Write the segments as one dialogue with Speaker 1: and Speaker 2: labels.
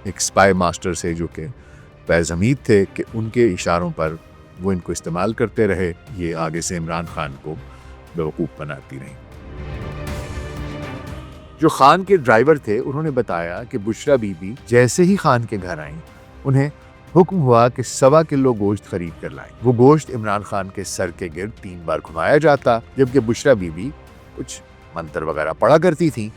Speaker 1: एक spy master से जो कि फैज़ हमीद थे कि उनके इशारों पर वो इनको इस्तेमाल करते रहे। ये आगे से इमरान खान को बेवकूफ़ बनाती रही। जो खान के ड्राइवर थे उन्होंने बताया कि बुशरा बीबी जैसे ही खान के घर आईं, उन्हें हुक्म हुआ कि 1.25 किलो गोश्त खरीद कर लाएं। वो गोश्त इमरान खान के सर के गिर्द 3 बार घुमाया जाता, जबकि बुशरा बीबी कुछ मंत्र वगैरह पढ़ा करती थी।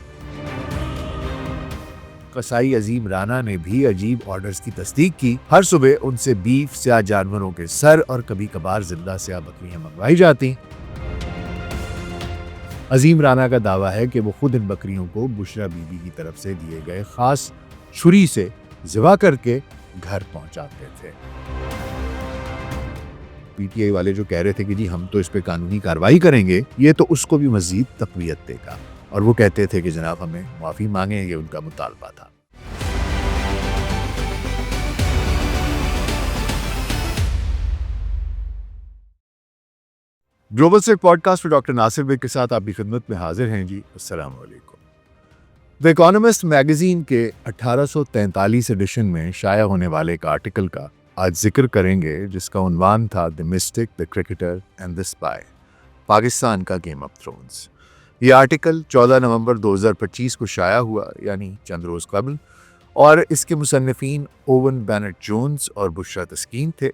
Speaker 1: कसाई अजीम राना ने भी अजीब ऑर्डर्स की तस्दीक की। हर सुबह उनसे बीफ, स्याह जानवरों के सर और कभी कभार जिंदा स्याह बकरियां मंगवाई जाती। अजीम राना का दावा है कि वो खुद इन बकरियों को बुशरा बीबी की तरफ से दिए गए खास छुरी से ज़िबा करके घर पहुंचाते थे। पीटीआई वाले जो कह रहे थे कि जी हम तो इस पे कानूनी कार्रवाई करेंगे, ये तो उसको भी मजीद तक़वियत देगा। और वो कहते थे कि जनाब हमें माफ़ी मांगे, ये उनका मुतालबा था। ग्लोबल सेक पॉडकास्ट में डॉक्टर नासिर बेग के साथ आपकी खिदमत में हाजिर हैं जी। अस्सलाम वालेकुम। द इकोनॉमिस्ट मैगजीन के 1843 एडिशन में शाया होने वाले एक आर्टिकल का आज जिक्र करेंगे, जिसका उन्वान था the mystic, the cricketer and the spy, Pakistan का गेम ऑफ थ्रोन्स। ये आर्टिकल 14 नवंबर 2025 को शाया हुआ, यानी चंद रोज़ कबल, और इसके मुसन्निफीन ओवन बेनेट जोन्स और बुशरा तस्कीन थे।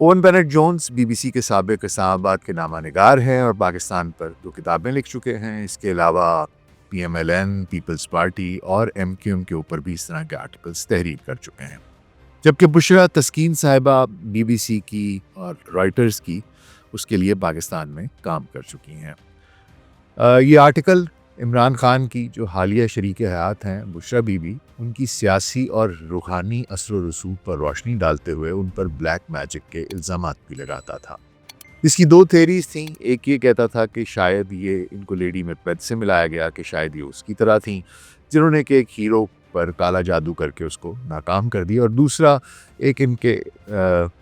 Speaker 1: ओवन बेनेट जोन्स बीबीसी के साबिक इस्लामाबाद के नामानिगार हैं और पाकिस्तान पर 2 किताबें लिख चुके हैं। इसके अलावा PMLN, पीपल्स पार्टी और MQM के ऊपर भी इस तरह के आर्टिकल्स तहरीर कर चुके हैं। जबकि बुशरा तस्कीन साहिबा BBC की और रॉयटर्स की उसके लिए पाकिस्तान में काम कर चुकी हैं। ये आर्टिकल इमरान खान की जो हालिया शरीक हयात हैं बुशरा बीबी, उनकी सियासी और रूहानी असर व रसूख पर रोशनी डालते हुए उन पर ब्लैक मैजिक के इल्ज़ामात भी लगाता था। इसकी 2 थेरीज थीं। एक ये कहता था कि शायद ये इनको लेडी मैकबेथ से मिलाया गया, कि शायद ये उसकी तरह थीं जिन्होंने कि एक हीरो पर काला जादू करके उसको नाकाम कर दिया। और दूसरा एक इनके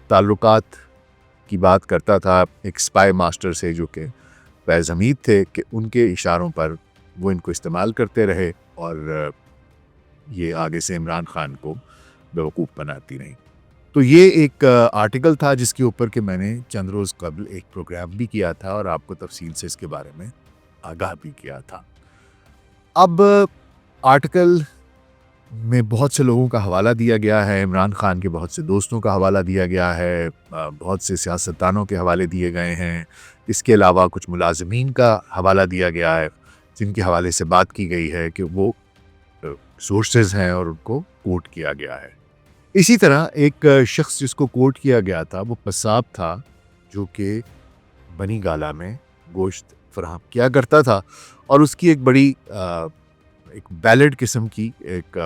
Speaker 1: ताल्लुकात की बात करता था एक स्पाई मास्टर से जो कि फैज़ हमीद थे, कि उनके इशारों पर वो इनको इस्तेमाल करते रहे और ये आगे से इमरान खान को बेवकूफ़ बनाती रही। तो ये एक आर्टिकल था जिसके ऊपर कि मैंने चंद रोज़ कबल एक प्रोग्राम भी किया था और आपको तफसील से इसके बारे में आगाह भी किया था। अब आर्टिकल में बहुत से लोगों का हवाला दिया गया है, इमरान खान के बहुत से दोस्तों का हवाला दिया गया है, बहुत से सियासतदानों के हवाले दिए गए हैं। इसके अलावा कुछ मुलाजमीन का हवाला दिया गया है जिनके हवाले से बात की गई है कि वो सोर्सेज हैं और उनको कोट किया गया है। इसी तरह एक शख्स जिसको कोट किया गया था वो कसाब था, जो कि बनी गाला में गोश्त फराहम किया करता था और उसकी एक बड़ी एक वैलिड किस्म की एक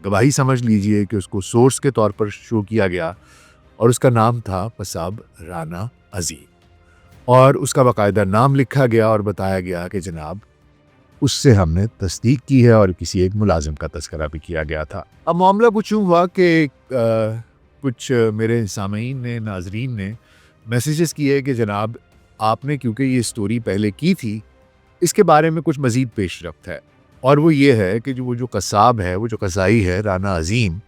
Speaker 1: गवाही समझ लीजिए कि उसको सोर्स के तौर पर शो किया गया और उसका नाम था कसाब राना अजीम। और उसका बाकायदा नाम लिखा गया और बताया गया कि जनाब उससे हमने तस्दीक की है और किसी एक मुलाजिम का तस्करा भी किया गया था। अब मामला कुछ यूँ हुआ कि कुछ मेरे सामीन ने, नाजरीन ने मैसेजेस किए कि जनाब आपने क्योंकि ये स्टोरी पहले की थी, इसके बारे में कुछ मज़ीद पेशरफ्त है। और वो ये है कि वो जो कसाब है, वो जो कसाई है राना अजीम,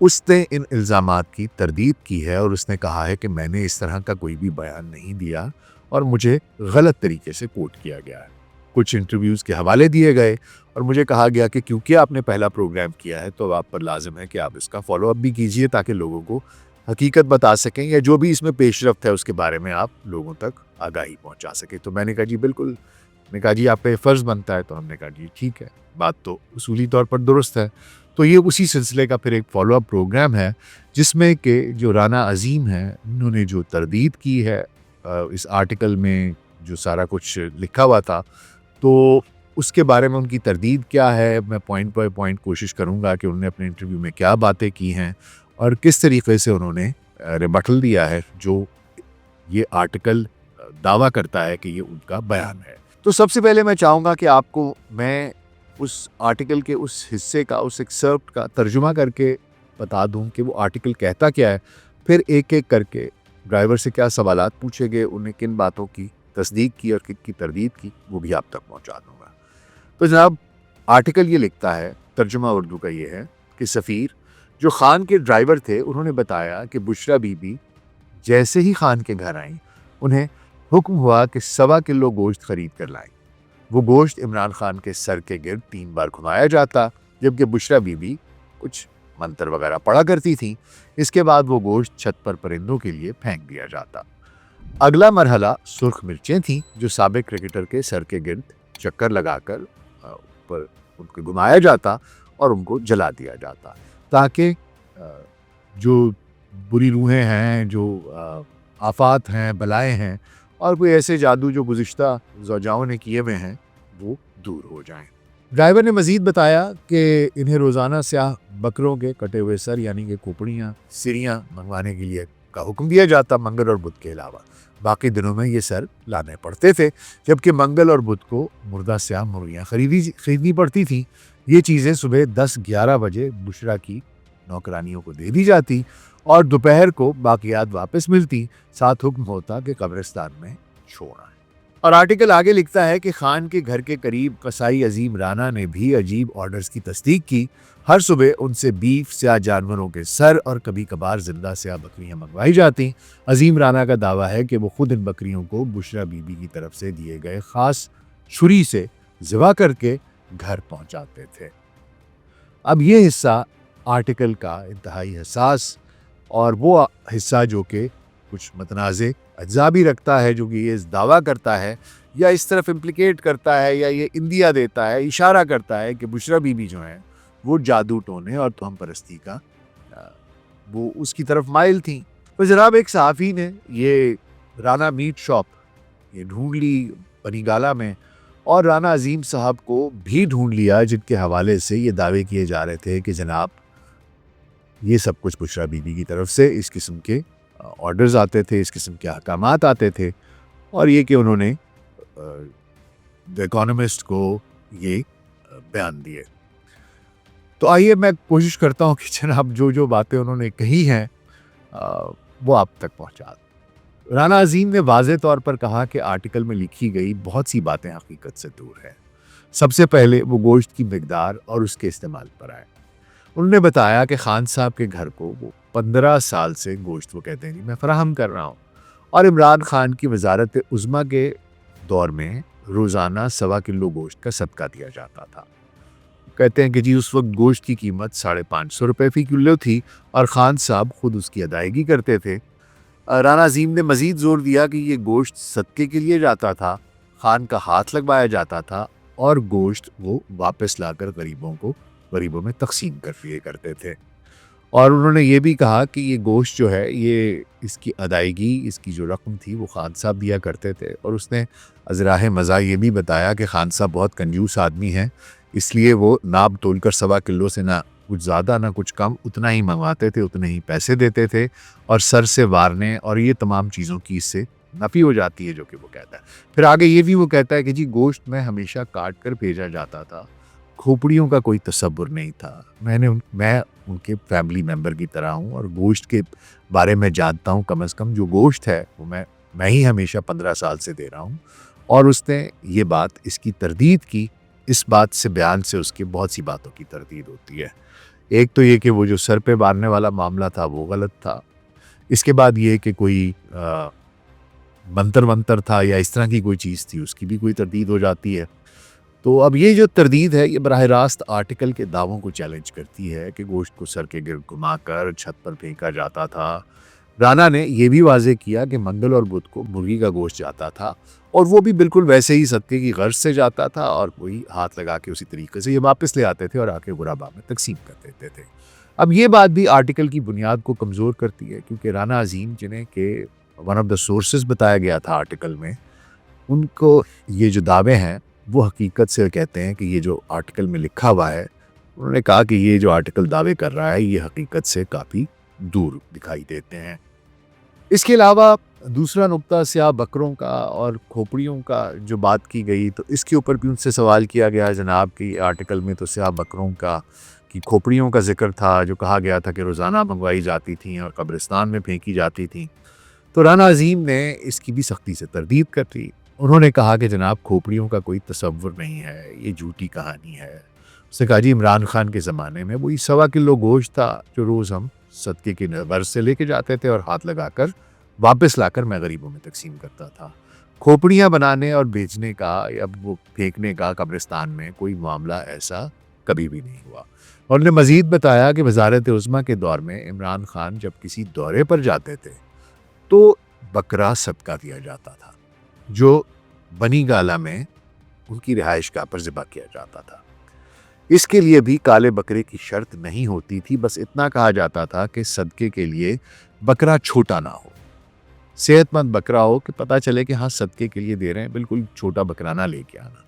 Speaker 1: उसने इन इल्ज़ामात की तरदीद की है और उसने कहा है कि मैंने इस तरह का कोई भी बयान नहीं दिया और मुझे गलत तरीके से कोट किया गया है। कुछ इंटरव्यूज़ के हवाले दिए गए और मुझे कहा गया कि क्योंकि आपने पहला प्रोग्राम किया है तो आप पर लाजिम है कि आप इसका फॉलोअप भी कीजिए ताकि लोगों को हकीकत बता सकें या जो भी इसमें पेशरफ्त है उसके बारे में आप लोगों तक आगाही पहुंचा सकें। तो मैंने कहा जी बिल्कुल, मैंने कहा जी आपका ये फ़र्ज़ बनता है। तो हमने कहा जी ठीक है, बात तो उसूली तौर पर दुरुस्त है। तो ये उसी सिलसिले का फिर एक फॉलोअप प्रोग्राम है जिसमें कि जो राना अजीम हैं उन्होंने जो तरदीद की है इस आर्टिकल में जो सारा कुछ लिखा हुआ था, तो उसके बारे में उनकी तरदीद क्या है, मैं पॉइंट बाय पॉइंट कोशिश करूंगा कि उन्होंने अपने इंटरव्यू में क्या बातें की हैं और किस तरीके से उन्होंने रिबटल दिया है जो ये आर्टिकल दावा करता है कि ये उनका बयान है। तो सबसे पहले मैं चाहूँगा कि आपको मैं उस आर्टिकल के उस हिस्से का, उस एक्सर्प्ट का तर्जुमा करके बता दूं कि वो आर्टिकल कहता क्या है, फिर एक एक करके ड्राइवर से क्या सवालात पूछे गए, उन्हें किन बातों की तस्दीक की और किन की तरदीद की, वो भी आप तक पहुंचा दूंगा। तो जनाब आर्टिकल ये लिखता है, तर्जुमा उर्दू का ये है कि सफ़ीर जो खान के ड्राइवर थे उन्होंने बताया कि बुशरा बीबी जैसे ही खान के घर आई उन्हें हुक्म हुआ कि 1.25 किलो गोश्त खरीद कर लाएं। वो गोश्त इमरान खान के सर के गिर्द 3 बार घुमाया जाता, जबकि बुशरा बीबी कुछ मंत्र वगैरह पढ़ा करती थी। इसके बाद वो गोश्त छत पर परिंदों के लिए फेंक दिया जाता। अगला मरहला सुर्ख मिर्चें थीं जो साबिक क्रिकेटर के सर के गिर्द चक्कर लगाकर ऊपर उनको घुमाया जाता और उनको जला दिया जाता, ताकि जो बुरी रूहें हैं, जो आफात हैं, बलाएं हैं और कोई ऐसे जादू जो गुज़िश्ता ज़ौजाओं ने किए हुए हैं वो दूर हो जाएं। ड्राइवर ने मज़ीद बताया कि इन्हें रोज़ाना स्याह बकरों के कटे हुए सर यानी कि खोपड़ियाँ, सिरियाँ मंगवाने के लिए का हुक्म दिया जाता, मंगल और बुध के अलावा। बाकी दिनों में ये सर लाने पड़ते थे, जबकि मंगल और बुध को मुर्दा स्याह मुर्गियाँ खरीदनी पड़ती थी। ये चीज़ें सुबह 10-11 बजे बुशरा की नौकरानियों को दे दी जाती और दोपहर को बाकियात वापस मिलती। साथ हुक्म होता कि कब्रिस्तान में छोड़ा है। और आर्टिकल आगे लिखता है कि खान के घर के करीब कसाई अजीम राना ने भी अजीब ऑर्डर्स की तस्दीक की। हर सुबह उनसे बीफ, स्याह जानवरों के सर और कभी कभार जिंदा स्याह बकरियां मंगवाई जाती। अजीम राना का दावा है कि वो खुद इन बकरियों को बुशरा बीबी की तरफ से दिए गए खास छुरी से ज़िबा करके घर पहुंचाते थे। अब ये हिस्सा आर्टिकल का इंतहाई हसास और वो हिस्सा जो कि कुछ मतनाज़े अज्जा भी रखता है, जो कि ये दावा करता है या इस तरफ इम्प्लिकेट करता है या ये इंदिया देता है, इशारा करता है कि बुशरा बीबी जो है वो जादू टोने और तोहम परस्ती का वो उसकी तरफ माइल थी। तो जनाब एक सहाफ़ी ने ये राना मीट शॉप ये ढूंढ ली बनीगाला में और राना अजीम साहब को भी ढूंढ लिया, जिनके हवाले से ये दावे किए जा रहे थे कि जनाब ये सब कुछ बुशरा बीबी की तरफ से इस किस्म के ऑर्डर्स आते थे, इस किस्म के अहकामात आते थे और ये कि उन्होंने द इकोनॉमिस्ट को ये बयान दिए। तो आइए मैं कोशिश करता हूँ कि जनाब जो जो बातें उन्होंने कही हैं वो आप तक पहुँचा दूँ। राना अजीम ने वाज़े तौर पर कहा कि आर्टिकल में लिखी गई बहुत सी बातें हकीकत से दूर हैं। सबसे पहले वो गोश्त की मिकदार और उसके इस्तेमाल पर आए। उन्होंने बताया कि खान साहब के घर को वो 15 साल से गोश्त वो कहते हैं मैं फ़राहम कर रहा हूँ और इमरान खान की वजारत उज़्मा के दौर में रोज़ाना 1.25 किलो गोश्त का सदका दिया जाता था। कहते हैं कि जी उस वक्त गोश्त की कीमत 550 रुपये फ़ी किलो थी और ख़ान साहब खुद उसकी अदायगी करते थे। राना अजीम ने मज़ीद ज़ोर दिया कि ये गोश्त सदक़े के लिए जाता था, खान का हाथ लगवाया जाता था और गोश्त वो वापस लाकर गरीबों में तकसीम कर दिए करते थे। और उन्होंने ये भी कहा कि ये गोश्त जो है ये इसकी अदायगी, इसकी जो रकम थी वो खान साहब दिया करते थे। और उसने अज़राह मज़ा ये भी बताया कि खान साहब बहुत कंजूस आदमी हैं, इसलिए वो नाप तोल कर 1.25 किलो से ना कुछ ज़्यादा ना कुछ कम उतना ही मंगवाते थे, उतने ही पैसे देते थे और सर से वारने और ये तमाम चीज़ों की इससे नफ़ी हो जाती है, जो कि वो कहता है। फिर आगे ये भी वो कहता है कि जी गोश्त में हमेशा काट कर भेजा जाता था, खोपड़ियों का कोई तसव्वुर नहीं था। मैं उनके फैमिली मेम्बर की तरह हूँ और गोश्त के बारे में जानता हूँ। कम से कम जो गोश्त है वो मैं ही हमेशा 15 साल से दे रहा हूँ। और उसने ये बात इसकी तरदीद की। इस बात से बयान से उसकी बहुत सी बातों की तरदीद होती है। एक तो ये कि वो जो सर पे बांधने वाला मामला था वो गलत था। इसके बाद ये कि कोई मंतर था या इस तरह की कोई चीज़ थी, उसकी भी कोई तरदीद हो जाती है। तो अब ये जो तरदीद है ये बराह रास्त आर्टिकल के दावों को चैलेंज करती है कि गोश्त को सर के गिर्द घुमाकर छत पर फेंका जाता था। राना ने यह भी वाजे किया कि मंगल और बुध को मुर्गी का गोश्त जाता था और वो भी बिल्कुल वैसे ही सदक़े की गर्ज से जाता था और वही हाथ लगा के उसी तरीके से ये वापस ले आते थे और आके गुराबा में तकसीम कर देते थे। अब ये बात भी आर्टिकल की बुनियाद को कमज़ोर करती है, क्योंकि राना अजीम, जिन्हें के वन ऑफ द सोर्सेज बताया गया था आर्टिकल में, उनको ये जो दावे हैं वो हकीकत से कहते हैं कि ये जो आर्टिकल में लिखा हुआ है, उन्होंने कहा कि ये जो आर्टिकल दावे कर रहा है ये हकीकत से काफ़ी दूर दिखाई देते हैं। इसके अलावा दूसरा नुक्ता स्याह बकरों का और खोपड़ियों का जो बात की गई, तो इसके ऊपर भी उनसे सवाल किया गया जनाब कि आर्टिकल में तो स्याह बकरों का की खोपड़ियों का जिक्र था, जो कहा गया था कि रोज़ाना मंगवाई जाती थी और कब्रिस्तान में फेंकी जाती थी। तो राना अजीम ने इसकी भी सख्ती से तरदीद कर दी। उन्होंने कहा कि जनाब खोपड़ियों का कोई तसव्वुर नहीं है, ये झूठी कहानी है। उसने कहा जी इमरान खान के ज़माने में वही 1.25 किलो गोश्त था जो रोज़ हम सदक़े की गर्ज से लेके जाते थे और हाथ लगाकर वापस लाकर मैं गरीबों में तकसीम करता था। खोपड़ियाँ बनाने और बेचने का या वो फेंकने का कब्रिस्तान में कोई मामला ऐसा कभी भी नहीं हुआ। और उन्होंने मज़ीद बताया कि वज़ारत उज़्मा के दौर में इमरान खान जब किसी दौरे पर जाते थे तो बकरा सदका दिया जाता था जो बनी गाला में उनकी रिहाइश गाह पर ज़िबा किया जाता था। इसके लिए भी काले बकरे की शर्त नहीं होती थी, बस इतना कहा जाता था कि सदके के लिए बकरा छोटा ना हो, सेहतमंद बकरा हो कि पता चले कि हाँ सदके के लिए दे रहे हैं, बिल्कुल छोटा बकरा ना लेके आना।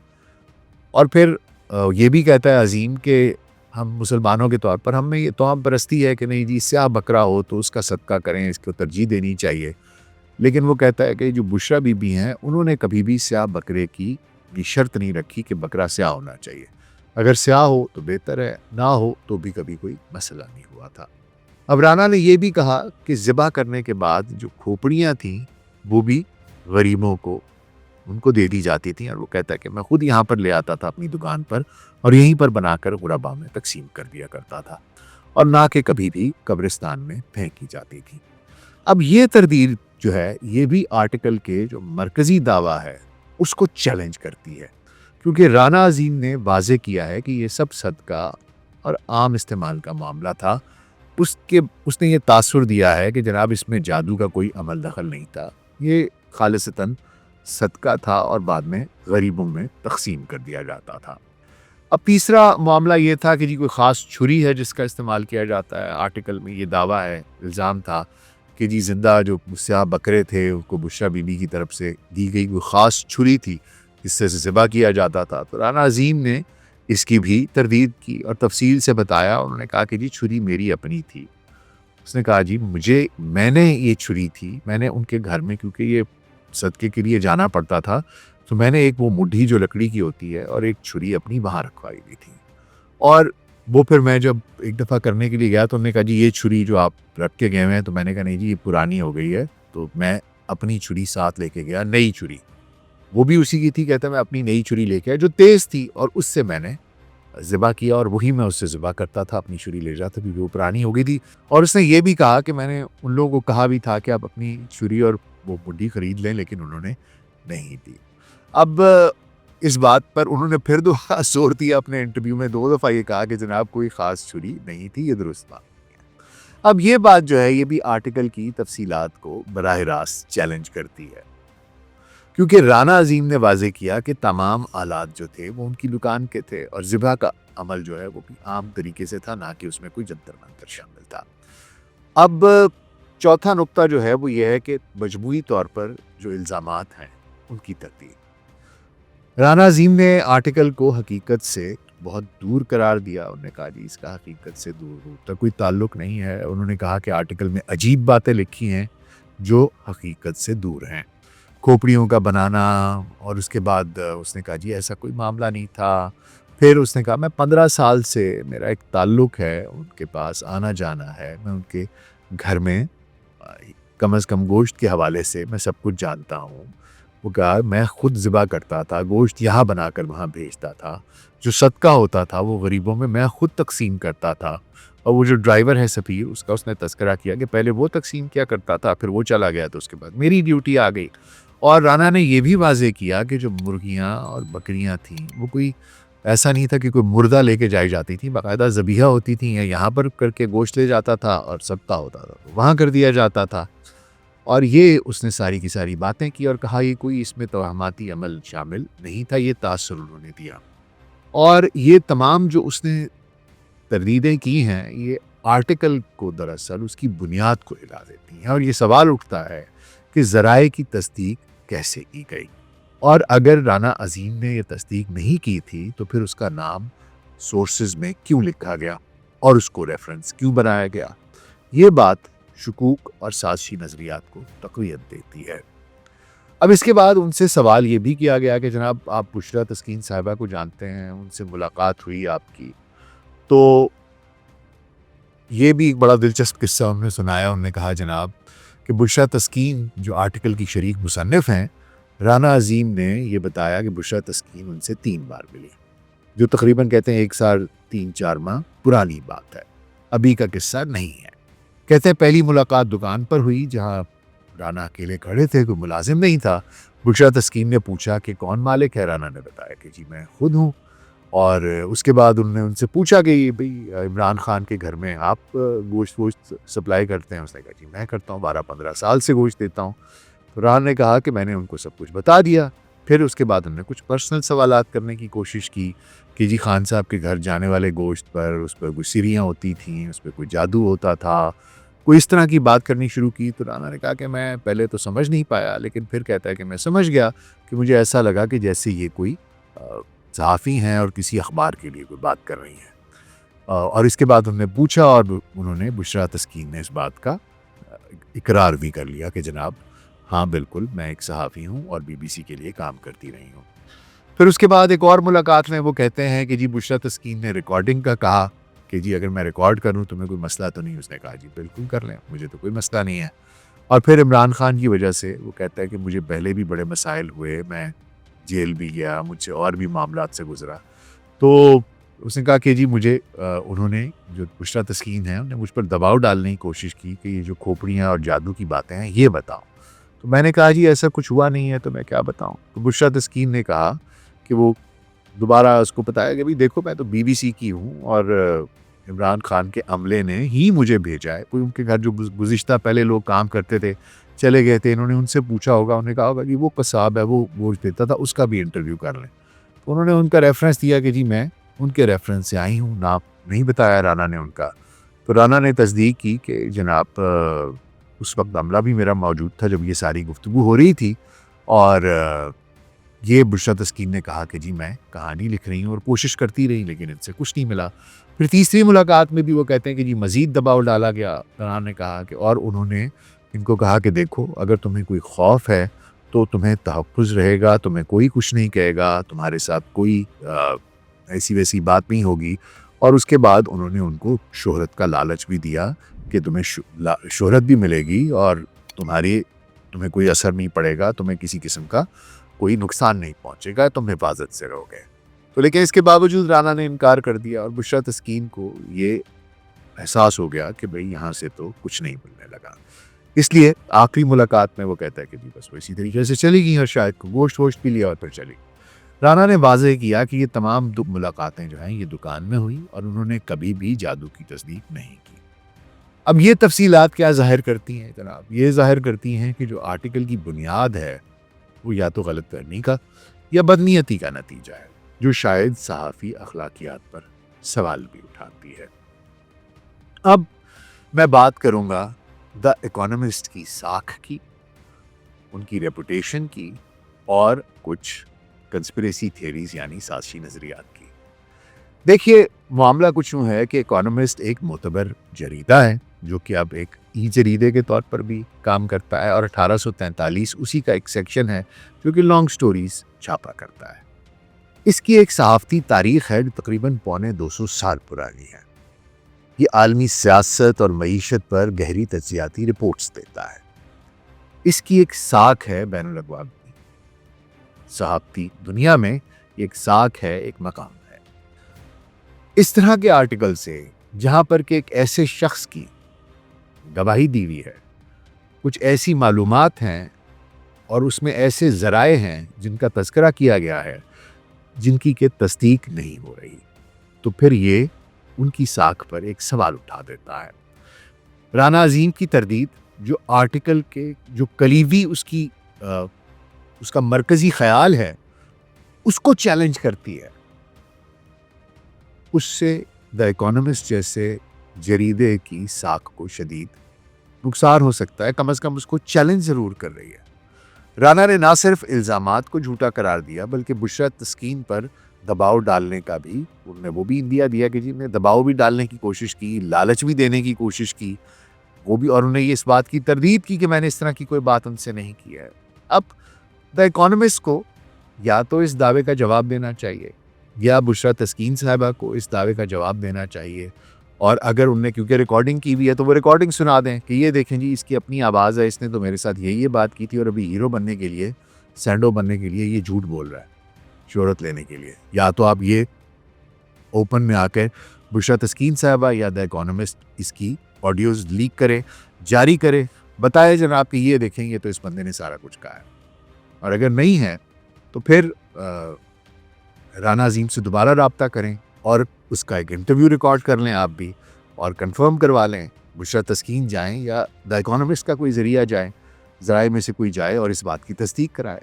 Speaker 1: और फिर ये भी कहता है अजीम कि हम मुसलमानों के तौर पर हम में ये तौहम परस्ती है कि नहीं जी स्याह बकरा हो तो उसका सदका करें, इसको तरजीह देनी चाहिए। लेकिन वो कहता है कि जो बुशरा बीबी हैं उन्होंने कभी भी स्याह बकरे की ये शर्त नहीं रखी कि बकरा स्याह होना चाहिए। अगर स्याह हो तो बेहतर है, ना हो तो भी कभी कोई मसला नहीं हुआ था। अब राना ने यह भी कहा कि ज़िबा करने के बाद जो खोपड़ियाँ थीं वो भी गरीबों को उनको दे दी जाती थी। और वो कहता है कि मैं खुद यहाँ पर ले आता था अपनी दुकान पर और यहीं पर बनाकर गुरबा में तकसीम कर दिया करता था और ना कि कभी भी कब्रिस्तान में फेंकी जाती थी। अब ये तरदीद जो है ये भी आर्टिकल के जो मरकज़ी दावा है उसको चैलेंज करती है, क्योंकि राना अजीम ने वाज़े किया है कि ये सब सदका और आम इस्तेमाल का मामला था। उसने ये तासुर दिया है कि जनाब इसमें जादू का कोई अमल दखल नहीं था, ये खालिसतन सदका था और बाद में गरीबों में तकसीम कर दिया जाता था। अब तीसरा मामला ये था कि जी कोई ख़ास छुरी है जिसका इस्तेमाल किया जाता है। आर्टिकल में ये दावा है, इल्ज़ाम था कि जी जिंदा जो स्याह बकरे थे उनको बुशरा बीबी की तरफ से दी गई कोई ख़ास छुरी थी जिससे ज़िबा किया जाता था। तो राना अजीम ने इसकी भी तरदीद की और तफसील से बताया। उन्होंने कहा कि जी छुरी मेरी अपनी थी। उसने कहा जी मैंने ये छुरी थी, मैंने उनके घर में क्योंकि ये सदके के लिए जाना पड़ता था तो मैंने एक वो मुड्ढी जो लकड़ी की होती है और एक छुरी अपनी वहाँ रखवाई हुई थी। और वो फिर मैं जब एक दफ़ा करने के लिए गया तो उन्होंने कहा जी ये छुरी जो आप रख के गए हैं, तो मैंने कहा नहीं जी ये पुरानी हो गई है। तो मैं अपनी छुरी साथ लेके गया, नई छुरी, वो भी उसी की थी। कहता मैं अपनी नई छुरी लेके आया जो तेज़ थी और उससे मैंने ज़िबा किया और वही मैं उससे ज़िबा करता था, अपनी छुरी ले जाता भी वो पुरानी हो गई थी। और उसने ये भी कहा कि मैंने उन लोगों को कहा भी था कि आप अपनी छुरी और वो मुड्ढी खरीद लें, लेकिन उन्होंने नहीं दी। अब इस बात पर उन्होंने फिर दोबारा जोर दिया अपने इंटरव्यू में, 2 दफ़ा ये कहा कि जनाब कोई ख़ास छुरी नहीं थी, ये दुरुस्त बात नहीं है। अब ये बात जो है ये भी आर्टिकल की तफसीलात को बराह रास्त चैलेंज करती है, क्योंकि राना अजीम ने वाज़े किया कि तमाम आलात जो थे वो उनकी दुकान के थे और ज़िबा का अमल जो है वो भी आम तरीके से था, ना कि उसमें कोई जंतर मंतर शामिल था। अब चौथा नुक्ता जो है वो ये है कि मजमूई तौर पर जो इल्ज़ामात हैं उनकी तरतीब। राना अजीम ने आर्टिकल को हकीकत से बहुत दूर करार दिया। उन्होंने कहा जी इसका हकीकत से दूर तक कोई ताल्लुक़ नहीं है। उन्होंने कहा कि आर्टिकल में अजीब बातें लिखी हैं जो हकीकत से दूर हैं, खोपड़ियों का बनाना। और उसके बाद उसने कहा जी ऐसा कोई मामला नहीं था। फिर उसने कहा मैं 15 साल से मेरा एक ताल्लुक़ है, उनके पास आना जाना है, मैं उनके घर में कम से कम गोश्त के हवाले से मैं सब कुछ जानता हूँ। वो कहा मैं खुद ज़िबा करता था, गोश्त यहाँ बनाकर वहाँ भेजता था, जो सदका होता था वो गरीबों में मैं खुद तकसीम करता था। और वो जो ड्राइवर है सफ़ीर, उसका उसने तज़किरा किया कि पहले वो तकसीम किया करता था, फिर वो चला गया तो उसके बाद मेरी ड्यूटी आ गई। और राना ने यह भी वाज़े किया कि जो मुर्गियाँ और बकरियाँ थीं वो कोई ऐसा नहीं था कि कोई मुर्दा लेके जाई जाती थी, बाकायदा ज़बीहा होती थी या यहाँ पर करके गोश्त ले जाता था और सदका होता था तो वहाँ कर दिया जाता था। और ये उसने सारी की सारी बातें की और कहा ये कोई इसमें तोहमाती अमल शामिल नहीं था, ये तासुर उन्होंने दिया। और ये तमाम जो उसने तरदीदें की हैं ये आर्टिकल को दरअसल उसकी बुनियाद को हिला देती हैं। और ये सवाल उठता है कि ज़राए की तस्दीक कैसे की गई, और अगर राना अजीम ने यह तस्दीक नहीं की थी तो फिर उसका नाम सोर्सेज में क्यों लिखा गया और उसको रेफरेंस क्यों बनाया गया। ये बात शुकूक और साजिशी नज़रियात को तक़वियत देती है। अब इसके बाद उनसे सवाल ये भी किया गया कि जनाब आप बुशरा तस्कीन साहिबा को जानते हैं, उनसे मुलाकात हुई आपकी, तो ये भी एक बड़ा दिलचस्प किस्सा उन्होंने सुनाया। उन्होंने कहा जनाब कि बुशरा तस्कीन जो आर्टिकल की शरीक मुसन्निफ़ हैं, राना अजीम ने यह बताया कि बुशरा तस्कीन उनसे 3 बार मिली। जो तकरीबन कहते हैं 1 साल 3-4 माह पुरानी बात है, अभी का किस्सा नहीं है। कहते हैं पहली मुलाकात दुकान पर हुई जहाँ राना अकेले खड़े थे, कोई मुलाजिम नहीं था। बुशरा तस्कीन ने पूछा कि कौन मालिक है? राना ने बताया कि जी मैं खुद हूँ। और उसके बाद उन्होंने उनसे पूछा कि भाई इमरान खान के घर में आप गोश्त वोश्त सप्लाई करते हैं? उसने कहा जी मैं करता हूँ, 12-15 साल से गोश्त देता हूँ। तो राना ने कहा कि मैंने उनको सब कुछ बता दिया। फिर उसके बाद उन्होंने कुछ पर्सनल सवालात करने की कोशिश की कि जी खान साहब के घर जाने वाले गोश्त पर उस पर कुछ सिरियाँ होती थीं, उस पर कोई जादू होता था, कोई इस तरह की बात करनी शुरू की। तो राना ने कहा कि मैं पहले तो समझ नहीं पाया, लेकिन फिर कहता है कि मैं समझ गया कि मुझे ऐसा लगा कि जैसे ये कोई सहाफ़ी हैं और किसी अखबार के लिए कोई बात कर रही हैं। और इसके बाद उन्होंने पूछा और उन्होंने बुशरा तस्कीन ने इस बात का इकरार भी कर लिया कि जनाब हाँ बिल्कुल मैं एक सहाफ़ी हूँ और बीबीसी के लिए काम करती रही हूँ। फिर उसके बाद एक और मुलाकात में वो कहते हैं कि जी बुशरा तस्कीन ने रिकॉर्डिंग का कहा कि जी अगर मैं रिकॉर्ड करूँ तुम्हें कोई मसला तो नहीं? उसने कहा जी बिल्कुल कर लें, मुझे तो कोई मसला नहीं है। और फिर इमरान खान की वजह से वो कहता है कि मुझे पहले भी बड़े मसाइल हुए, मैं जेल भी गया, मुझसे और भी मामलात से गुजरा। तो उसने कहा कि जी मुझे उन्होंने जो बुशरा तस्कीन है उन्होंने मुझ पर दबाव डालने की कोशिश की कि ये जो खोपड़ियाँ और जादू की बातें हैं ये बताओ। तो मैंने कहा जी ऐसा कुछ हुआ नहीं है तो मैं क्या बताऊँ? तो बुशरा तस्कीन ने कहा कि वो दोबारा उसको बताया कि भाई देखो मैं तो बीबीसी की हूँ और इमरान खान के अमले ने ही मुझे भेजा है। कोई उनके घर जो गुज़िश्ता पहले लोग काम करते थे, चले गए थे, इन्होंने उनसे पूछा होगा, उन्होंने कहा होगा कि वो कसाब है, वो गोश्त देता था, उसका भी इंटरव्यू कर लें। तो उन्होंने उनका रेफ़रेंस दिया कि जी मैं उनके रेफ़रेंस से आई हूँ, नाम नहीं बताया राना ने उनका। तो राना ने तस्दीक की कि जनाब उस वक़्त अमला भी मेरा मौजूद था जब ये सारी गुफ्तगू हो रही थी और ये बुशरा तस्कीन ने कहा कि जी मैं कहानी लिख रही हूँ और कोशिश करती रही लेकिन इनसे कुछ नहीं मिला। फिर तीसरी मुलाकात में भी वो कहते हैं कि जी मज़ीद दबाव डाला गया। राना ने कहा कि और उन्होंने इनको कहा कि देखो अगर तुम्हें कोई खौफ है तो तुम्हें तहफ़्फ़ुज़ रहेगा, तुम्हें कोई कुछ नहीं कहेगा, तुम्हारे साथ कोई ऐसी वैसी बात नहीं होगी। और उसके बाद उन्होंने उनको शोहरत का लालच भी दिया कि तुम्हें शोहरत भी मिलेगी और तुम्हें कोई असर नहीं पड़ेगा, तुम्हें किसी किस्म का कोई नुकसान नहीं पहुंचेगा, तुम हिफाजत से रहोगे। तो लेकिन इसके बावजूद राना ने इनकार कर दिया और बुशरा तस्कीन को ये एहसास हो गया कि भाई यहाँ से तो कुछ नहीं मिलने लगा। इसलिए आखिरी मुलाकात में वो कहता है कि जी बस वो इसी तरीके से चली गई और शायद को गोश्त वोश्त पी लिया और फिर चली। राना ने वाज़ेह किया कि ये तमाम मुलाकातें जो हैं ये दुकान में हुई और उन्होंने कभी भी जादू की तस्दीक नहीं की। अब ये तफसीलात क्या ज़ाहिर करती हैं जनाब? ये ज़ाहिर करती हैं कि जो आर्टिकल की बुनियाद है वो या तो गलत फहमी का या बदनीयती का नतीजा है, जो शायद सहाफ़ी अखलाकियात पर सवाल भी उठाती है। अब मैं बात करूंगा द इकोनॉमिस्ट की साख की, उनकी रेपुटेशन की और कुछ कंस्पिरेसी थियरीज यानी साजिशी नज़रियात की। देखिए मामला कुछ यूँ है कि इकोनॉमिस्ट एक मोतबर जरीदा है जो कि अब एक ई जरीदे के तौर पर भी काम करता है और 1843 उसी का एक सेक्शन है जो कि लॉन्ग स्टोरीज छापा करता है। इसकी एक सहाफ़ती तारीख़ है जो तकरीबन पौने 200 साल पुरानी है। ये आलमी सियासत और मईशत पर गहरी तज्ज़ियाती रिपोर्ट्स देता है। इसकी एक साख है बैनुल अक़वामी सहाफ़ती दुनिया में, एक साख है, एक मकाम है। इस तरह के आर्टिकल से जहाँ पर कि एक ऐसे शख्स की गवाही दी हुई है, कुछ ऐसी मालूमात हैं और उसमें ऐसे ज़राए हैं जिनका तज़किरा किया गया है जिनकी के तस्दीक नहीं हो रही, तो फिर ये उनकी साख पर एक सवाल उठा देता है। राना अजीम की तरदीद जो आर्टिकल के जो कलीवी उसका मरकज़ी ख़याल है उसको चैलेंज करती है। उससे द इकोनॉमिस्ट जैसे जरीदे की साख को शदीद नुकसान हो सकता है, कम से कम उसको चैलेंज ज़रूर कर रही है। राना ने ना सिर्फ इल्ज़ामात को झूठा करार दिया बल्कि बुशरा तस्कीन पर दबाव डालने का भी उन्होंने वो भी इंदिया दिया कि जी ने दबाव भी डालने की कोशिश की, लालच भी देने की कोशिश की, वो भी, और उन्होंने ये इस बात की तरदीद की कि मैंने इस तरह की कोई बात उनसे नहीं की है। अब द इकोनॉमिस्ट को या तो इस दावे का जवाब देना चाहिए या बुशरा तस्कीन साहिबा को इस दावे का जवाब देना चाहिए, और अगर उनने क्योंकि रिकॉर्डिंग की हुई है तो वो रिकॉर्डिंग सुना दें कि ये देखें जी इसकी अपनी आवाज़ है, इसने तो मेरे साथ ये बात की थी और अभी हीरो बनने के लिए, सैंडो बनने के लिए ये झूठ बोल रहा है शोहरत लेने के लिए। या तो आप ये ओपन में आकर बुशरा तस्कीन साहबा या द इकोनॉमिस्ट इसकी ऑडियोज़ लीक करे, जारी करे, बताए जनाब कि ये देखें ये तो इस बंदे ने सारा कुछ कहा है। और अगर नहीं है तो फिर राना अजीम से दोबारा रब्ता करें और उसका एक इंटरव्यू रिकॉर्ड कर लें आप भी, और कंफर्म करवा लें। बुशरा तस्कीन जाएं या द इकोनॉमिस्ट का कोई ज़रिया जाए, ज़राए में से कोई जाए और इस बात की तस्दीक कराए।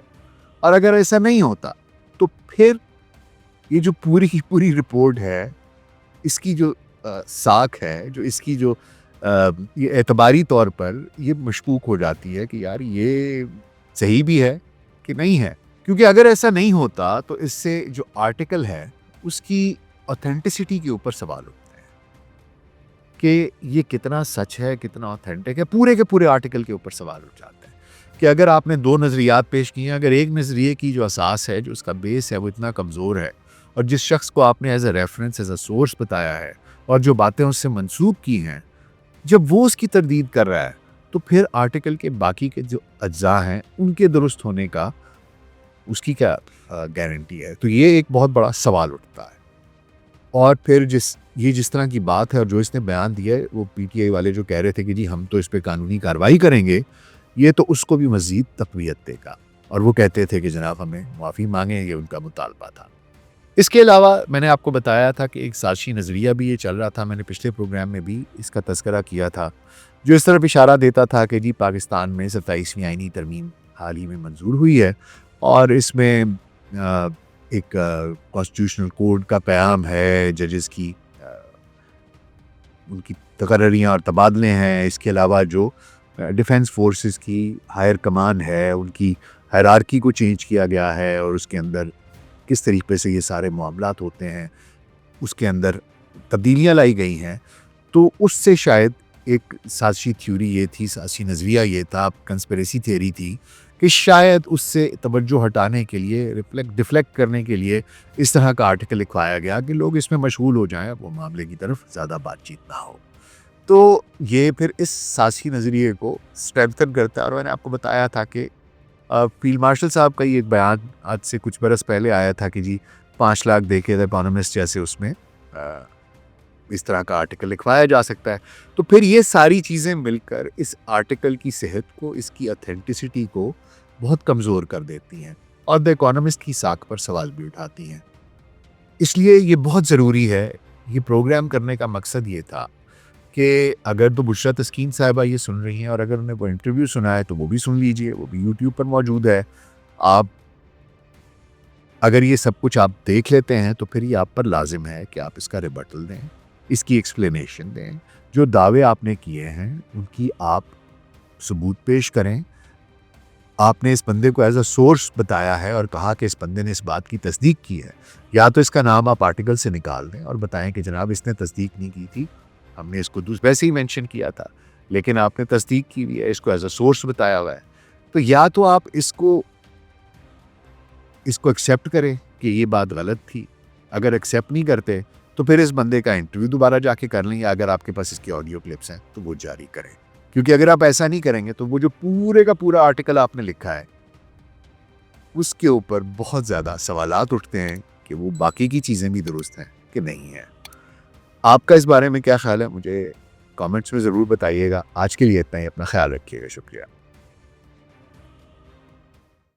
Speaker 1: और अगर ऐसा नहीं होता तो फिर ये जो पूरी की पूरी रिपोर्ट है, इसकी जो साख है, जो इसकी जो ये एतबारी तौर पर ये मशकूक हो जाती है कि यार ये सही भी है कि नहीं है। क्योंकि अगर ऐसा नहीं होता तो इससे जो आर्टिकल है उसकी ऑथेंटिसिटी के ऊपर सवाल उठते हैं कि ये कितना सच है, कितना ऑथेंटिक है। पूरे के पूरे आर्टिकल के ऊपर सवाल उठ जाते हैं कि अगर आपने दो नज़रियात पेश किए हैं, अगर एक नज़रिए की जो असास है, जो उसका बेस है, वो इतना कमज़ोर है, और जिस शख्स को आपने as a reference, as a source बताया है और जो बातें उससे मंसूब की हैं, जब वो उसकी तरदीद कर रहा है तो फिर आर्टिकल के बाकी के जो अज्जा हैं उनके दुरुस्त होने का उसकी क्या गारंटी है। तो ये एक बहुत बड़ा सवाल उठता है। और फिर जिस तरह की बात है और जो इसने बयान दिया है, वो पीटीआई वाले जो कह रहे थे कि जी हम तो इस पर कानूनी कार्रवाई करेंगे, ये तो उसको भी मज़ीद तक़वियत देगा। और वो कहते थे कि जनाब हमें माफ़ी मांगे, ये उनका मुतालबा था। इसके अलावा मैंने आपको बताया था कि एक साज़िशी नज़रिया भी ये चल रहा था, मैंने पिछले प्रोग्राम में भी इसका तज़किरा किया था, जो इस तरफ इशारा देता था कि जी पाकिस्तान में 27वीं आईनी तरमीम हाल ही में मंजूर हुई है और इसमें एक कॉन्स्टिट्यूशनल कोड का क़याम है, जजेस की उनकी तकर्रियाँ और तबादले हैं। इसके अलावा जो डिफेंस फोर्सेस की हायर कमान है, उनकी हायरार्की को चेंज किया गया है और उसके अंदर किस तरीके से ये सारे मामलात होते हैं, उसके अंदर तब्दीलियाँ लाई गई हैं। तो उससे शायद एक साज़िशी थ्योरी ये थी, साज़िशी नज़रिया ये था, कंस्पिरेसी थियरी थी कि शायद उससे तवज्जो हटाने के लिए, डिफ्लेक्ट करने के लिए इस तरह का आर्टिकल लिखवाया गया कि लोग इसमें मशगूल हो जाएं, वो मामले की तरफ ज़्यादा बातचीत ना हो। तो ये फिर इस साज़िशी नज़रिए को स्ट्रेंथन करता है। और मैंने आपको बताया था कि फील्ड मार्शल साहब का ये एक बयान आज से कुछ बरस पहले आया था कि जी 5 लाख दे के द इकोनॉमिस्ट जैसे उसमें इस तरह का आर्टिकल लिखवाया जा सकता है। तो फिर ये सारी चीज़ें मिलकर इस आर्टिकल की सेहत को, इसकी ऑथेंटिसिटी को बहुत कमज़ोर कर देती हैं और द इकोनॉमिस्ट की साख पर सवाल भी उठाती हैं। इसलिए ये बहुत ज़रूरी है, ये प्रोग्राम करने का मकसद ये था कि अगर तो बुशरा तस्कीन साहिबा ये सुन रही हैं और अगर उन्हें वो इंटरव्यू सुना है तो वो भी सुन लीजिए, वो भी यूट्यूब पर मौजूद है। आप अगर ये सब कुछ आप देख लेते हैं तो फिर ये आप पर लाजिम है कि आप इसका रिबटल दें, इसकी एक्सप्लेनेशन दें, जो दावे आपने किए हैं उनकी आप सबूत पेश करें। आपने इस बंदे को एज अ सोर्स बताया है और कहा कि इस बंदे ने इस बात की तस्दीक की है, या तो इसका नाम आप आर्टिकल से निकाल दें और बताएं कि जनाब इसने तस्दीक नहीं की थी, हमने इसको वैसे ही मेंशन किया था लेकिन आपने तस्दीक की हुई है, इसको एज अ सोर्स बताया हुआ है। तो या तो आप इसको एक्सेप्ट करें कि ये बात गलत थी। अगर एक्सेप्ट नहीं करते तो फिर इस बंदे का इंटरव्यू दोबारा जाके कर लें, या अगर आपके पास इसकी ऑडियो क्लिप्स हैं तो वो जारी करें। क्योंकि अगर आप ऐसा नहीं करेंगे तो वो जो पूरे का पूरा आर्टिकल आपने लिखा है उसके ऊपर बहुत ज़्यादा सवालात उठते हैं कि वो बाकी की चीज़ें भी दुरुस्त हैं कि नहीं है। आपका इस बारे में क्या ख्याल है, मुझे कमेंट्स में ज़रूर बताइएगा। आज के लिए इतना ही, अपना ख्याल रखिएगा। शुक्रिया।